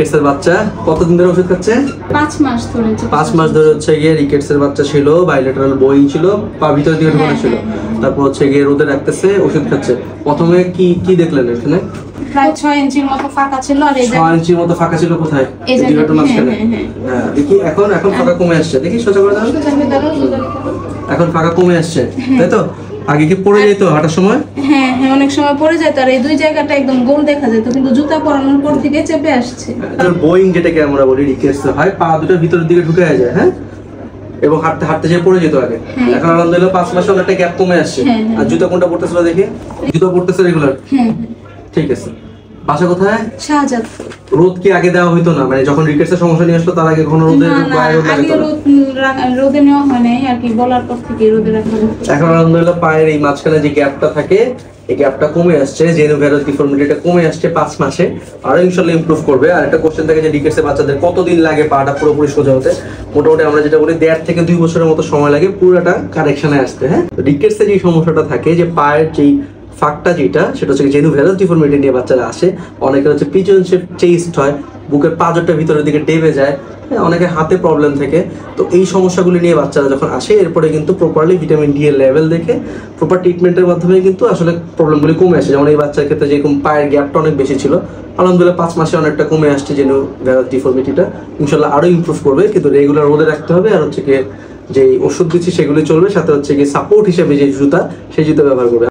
রিকেটসের বাচ্চা কতদিন ধরে ওষুধ খাচ্ছে? 5 মাস ধরে। 5 মাস ধরে হচ্ছে গিয়ে রিকেটসের বাচ্চা ছিল, বাইলেটারাল বই ছিল, পা ভিতর দিয়ে ঢোকানো ছিল। তারপর হচ্ছে গিয়ে রোদে রাখতেছে, ওষুধ খাচ্ছে। প্রথমে কি কি দেখলেন এখানে? প্রায় 6 ইঞ্চির মতো ফাঁকা ছিল। আর এই 6 ইঞ্চির মতো ফাঁকা ছিল কোথায়? এই জায়গাটার মাঝখানে। হ্যাঁ, দেখি এখন ফাঁকা কমে আসছে। দেখি সোজা করে দাও। এখন ফাঁকা কমে আসছে, তাই তো? আগে কি পড়ে যেত হাঁটার সময়? হ্যাঁ হ্যাঁ, অনেক সময় পড়ে যেত। আর এই দুই জায়গাটা একদম গোল দেখা যেত, কিন্তু জুতা পরানোর পর থেকে চেপে আসছে। বোয়িং যেটাকে আমরা বলি রিকেটস হয়, পা দুটো ভিতরের দিকে ঢুকে যায়। হ্যাঁ, এবং হাঁটতে হাঁটতে যে পড়ে যেত আগে। এখন আলহামদুলিল্লাহ 5 মাসে অনেকটা গ্যাপ কমে আসছে। আর জুতা কোনটা পড়তেছিল দেখি? জুতা পড়তেছে রেগুলার। ঠিক আছে। বাসা কোথায়? শাহজাদপুর। রোদ কি আগে দেওয়া হইতো না? মানে যখন রিকেটসের সমস্যা নিয়ে আসলো তার আগে কোনো রোদে রোদে নেওয়া হয় নাই আর কি, বলার পর থেকে রোদে রাখা হয়। এখন আলহামদুলিল্লাহ পায়ের এই মাঝখানে যে গ্যাপটা থাকে, এই গ্যাপটা কমে আসছে, জেনুভেরাস ডিফর্মিটিটা কমে আসছে 5 মাসে। আর ইনশাআল্লাহ ইমপ্রুভ করবে। আর একটা কোশ্চেন থাকে যে রিকেটসের বাচ্চাদের কতদিন লাগে পাটা পুরোপুরি সোজা হতে? মোটামুটি আমরা যেটা বলি 1.5 থেকে 2 বছরের মতো সময় লাগে পুরোটা কারেকশনে আসতে। হ্যাঁ, রিকেটসের যে সমস্যাটা থাকে যে পায়ের যেই ফাঁকটা যেটা, সেটা হচ্ছে জেনুভেরাস ডিফর্মিটি নিয়ে বাচ্চারা আসে। অনেকের হচ্ছে পিজন শেপ চেস্ট হয়, বুকের পাঁজরটা ভিতরের দিকে ডেবে যায়, অনেকে হাতে প্রবলেম থাকে। তো এই সমস্যাগুলি নিয়ে বাচ্চারা যখন আসে, এরপরে কিন্তু প্রপারলি ভিটামিন ডি এর লেভেল দেখে প্রপার ট্রিটমেন্টের মাধ্যমে কিন্তু আসলে প্রবলেমগুলি কমে আসে। যেমন এই বাচ্চার ক্ষেত্রে যেরকম পায়ের গ্যাপটা অনেক বেশি ছিল, আলহামদুলিল্লাহ 5 মাসে অনেকটা কমে আসছে জেনুভেরাস ডিফর্মিটিটা। ইনশাল্লাহ আরো ইমপ্রুভ করবে, কিন্তু রেগুলার রোদে রাখতে হবে। আর হচ্ছে গিয়ে যে ওষুধ দিচ্ছি সেগুলি চলবে, সাথে হচ্ছে গিয়ে সাপোর্ট হিসেবে যে জুতা, সেই জুতা ব্যবহার করবে।